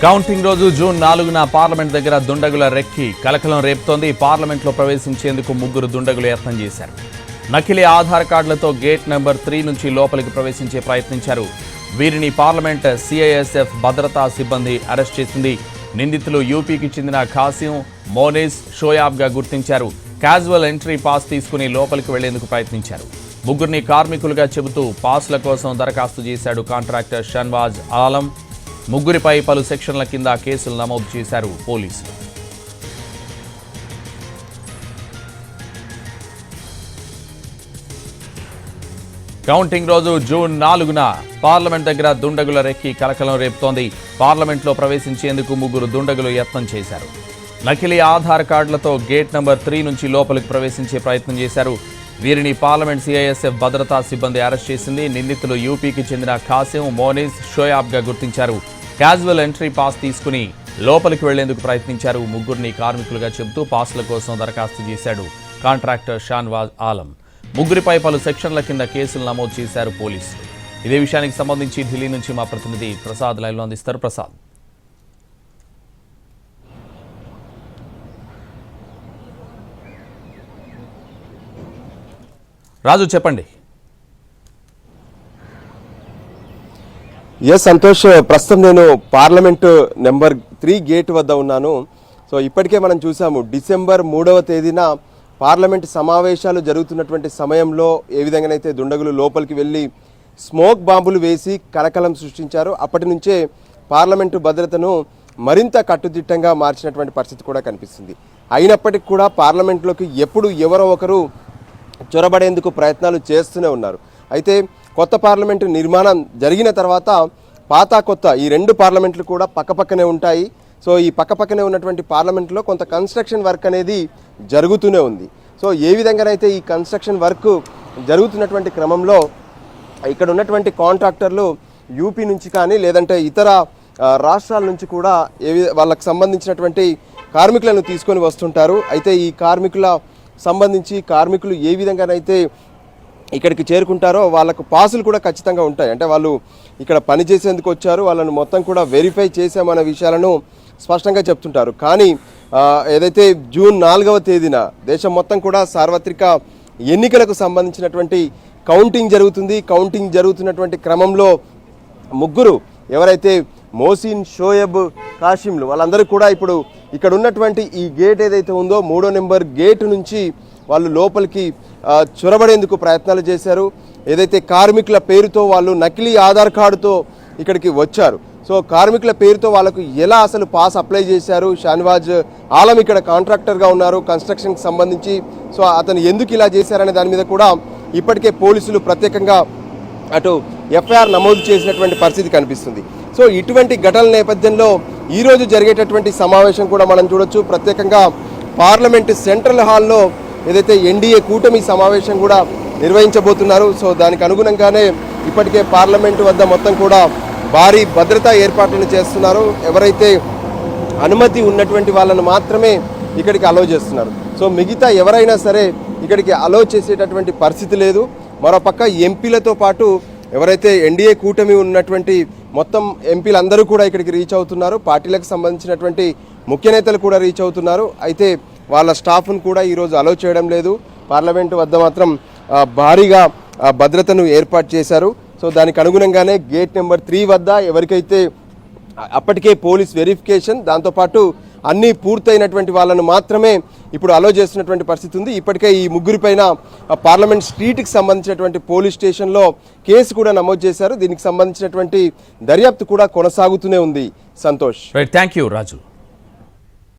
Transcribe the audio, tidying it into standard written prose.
Counting రోజు June 4న parliament దగ్గర దుండగుల recce కలకలం రేపుతోంది. పార్లమెంట్లో ప్రవేశించేందుకు ముగ్గురు దుండగులు యత్నం చేశారు. నకిలీ ఆధార్ కార్డులతో గేట్ నెంబర్ 3 నుంచి లోపలికి ప్రవేశించే ప్రయత్నించారు. వీరిని పార్లమెంట్ సిఐఎస్ఎఫ్ భద్రతా సిబ్బంది అరెస్ట్ చేసింది. నిందితులు యూపీకి చెందిన ఖాసిం, మోనిస్, షోయాబ్గా గుర్తించారు. క్యాజువల్ ఎంట్రీ పాస్ తీసుకుని లోపలికి వెళ్లేందుకు ప్రయత్నించారు. ముగ్గురిని కార్మికులుగా చెబుతూ పాస్ల కోసం దరఖాస్తు చేశాడు కాంట్రాక్టర్ షన్వాజ్ ఆలం. ముగ్గురిపై పలు సెక్షన్ల కింద కేసులు నమోదు చేశారు పోలీసులు. కౌంటింగ్ రోజు జూన్ 4న పార్లమెంట్ దగ్గర దుండగుల రెక్కి కలకలం రేపుతోంది. పార్లమెంట్లో ప్రవేశించేందుకు ముగ్గురు దుండగులు యత్నం చేశారు. నకిలీ ఆధార్ కార్డులతో గేట్ నెంబర్ 3 నుంచి లోపలికి ప్రవేశించే ప్రయత్నం చేశారు. వీరిని పార్లమెంట్ సిఐఎస్ఎఫ్ భద్రతా సిబ్బంది అరెస్ట్ చేసింది. నిందితులు యూపీకి చెందిన ఖాసిం, మోనిస్, షోయాబ్గా గుర్తించారు. క్యాజువల్ ఎంట్రీ పాస్ తీసుకుని లోపలికి వెళ్లేందుకు ప్రయత్నించారు. ముగ్గురిని కార్మికులుగా చెబుతూ పాస్ల కోసం దరఖాస్తు చేశాడు కాంట్రాక్టర్ షన్వాజ్ ఆలం. ముగ్గురిపై పలు సెక్షన్ల కింద కేసులు నమోదు చేశారు పోలీసులు. ఇదే విషయానికి సంబంధించి ఢిల్లీ నుంచి మా ప్రతినిధి ప్రసాద్ లైవ్లో అందిస్తారు. ప్రసాద్, రాజు చెప్పండి. సంతోష్, ప్రస్తుతం నేను పార్లమెంటు నెంబర్ 3 గేట్ వద్ద ఉన్నాను. సో ఇప్పటికే మనం చూసాము డిసెంబర్ 3వ తేదీన పార్లమెంటు సమావేశాలు జరుగుతున్నటువంటి సమయంలో ఏ విధంగానైతే దుండగులు లోపలికి వెళ్ళి స్మోక్ బాంబులు వేసి కలకలం సృష్టించారు. అప్పటి నుంచే పార్లమెంటు భద్రతను మరింత కట్టుదిట్టంగా మార్చినటువంటి పరిస్థితి కూడా కనిపిస్తుంది. అయినప్పటికీ కూడా పార్లమెంట్లోకి ఎప్పుడు ఎవరో ఒకరు చొరబడేందుకు ప్రయత్నాలు చేస్తూనే ఉన్నారు. అయితే కొత్త పార్లమెంటు నిర్మాణం జరిగిన తర్వాత పాత కొత్త ఈ 2 పార్లమెంట్లు కూడా పక్కపక్కనే ఉంటాయి. సో ఈ పక్కపక్కనే ఉన్నటువంటి పార్లమెంట్లో కొంత కన్స్ట్రక్షన్ వర్క్ అనేది జరుగుతూనే ఉంది. సో ఏ విధంగానైతే ఈ కన్స్ట్రక్షన్ వర్క్ జరుగుతున్నటువంటి క్రమంలో ఇక్కడ ఉన్నటువంటి కాంట్రాక్టర్లు యూపీ నుంచి కానీ లేదంటే ఇతర రాష్ట్రాల నుంచి కూడా వాళ్ళకు సంబంధించినటువంటి కార్మికులను తీసుకొని వస్తుంటారు. అయితే ఈ కార్మికులు ఏ విధంగానైతే ఇక్కడికి చేరుకుంటారో వాళ్ళకు పాసులు కూడా ఖచ్చితంగా ఉంటాయి. అంటే వాళ్ళు ఇక్కడ పనిచేసేందుకు వచ్చారు, వాళ్ళను మొత్తం కూడా వెరిఫై చేశామన్న విషయాలను స్పష్టంగా చెప్తుంటారు. కానీ ఏదైతే జూన్ 4వ తేదీన దేశం మొత్తం కూడా సార్వత్రిక ఎన్నికలకు సంబంధించినటువంటి కౌంటింగ్ జరుగుతుంది. కౌంటింగ్ జరుగుతున్నటువంటి క్రమంలో ముగ్గురు ఎవరైతే మోసిన్, షోయబ్, కాషింలు వాళ్ళందరూ కూడా ఇప్పుడు ఇక్కడ ఉన్నటువంటి ఈ గేట్ ఏదైతే ఉందో 3వ నెంబర్ గేటు నుంచి వాళ్ళు లోపలికి చొరబడేందుకు ప్రయత్నాలు చేశారు. ఏదైతే కార్మికుల పేరుతో వాళ్ళు నకిలీ ఆధార్ కార్డుతో ఇక్కడికి వచ్చారు. సో కార్మికుల పేరుతో వాళ్ళకు ఎలా అసలు పాస్ అప్లై చేశారు, షన్వాజ్ ఆలం ఇక్కడ కాంట్రాక్టర్గా ఉన్నారు కన్స్ట్రక్షన్కి సంబంధించి. సో అతను ఎందుకు ఇలా చేశారనే దాని మీద కూడా ఇప్పటికే పోలీసులు ప్రత్యేకంగా అటు ఎఫ్ఐఆర్ నమోదు చేసినటువంటి పరిస్థితి కనిపిస్తుంది. సో ఇటువంటి ఘటనల నేపథ్యంలో ఈరోజు జరిగేటటువంటి సమావేశం కూడా మనం చూడొచ్చు. ప్రత్యేకంగా పార్లమెంటు సెంట్రల్ హాల్లో ఏదైతే ఎన్డీఏ కూటమి సమావేశం కూడా నిర్వహించబోతున్నారు. సో దానికి అనుగుణంగానే ఇప్పటికే పార్లమెంటు వద్ద మొత్తం కూడా భారీ భద్రతా ఏర్పాట్లను చేస్తున్నారు. ఎవరైతే అనుమతి ఉన్నటువంటి వాళ్ళను మాత్రమే ఇక్కడికి అలౌ చేస్తున్నారు. సో మిగతా ఎవరైనా సరే ఇక్కడికి అలౌ చేసేటటువంటి పరిస్థితి లేదు. మరోపక్క ఎంపీలతో పాటు ఎవరైతే ఎన్డీఏ కూటమి ఉన్నటువంటి మొత్తం ఎంపీలందరూ కూడా ఇక్కడికి రీచ్ అవుతున్నారు. పార్టీలకు సంబంధించినటువంటి ముఖ్య నేతలు కూడా రీచ్ అవుతున్నారు. అయితే వాళ్ళ స్టాఫ్ను కూడా ఈరోజు అలౌ చేయడం లేదు. పార్లమెంటు వద్ద మాత్రం భారీగా భద్రతను ఏర్పాటు చేశారు. సో దానికి అనుగుణంగానే గేట్ నెంబర్ 3 వద్ద ఎవరికైతే అప్పటికే పోలీస్ వెరిఫికేషన్ దాంతోపాటు అన్నీ పూర్తయినటువంటి వాళ్ళను మాత్రమే ఇప్పుడు అలౌ చేస్తున్నటువంటి పరిస్థితి ఉంది. ఇప్పటికే ఈ ముగ్గురిపైన పార్లమెంట్ స్ట్రీట్కి సంబంధించినటువంటి పోలీస్ స్టేషన్లో కేసు కూడా నమోదు చేశారు. దీనికి సంబంధించినటువంటి దర్యాప్తు కూడా కొనసాగుతూనే ఉంది. Santosh, thank you Raju.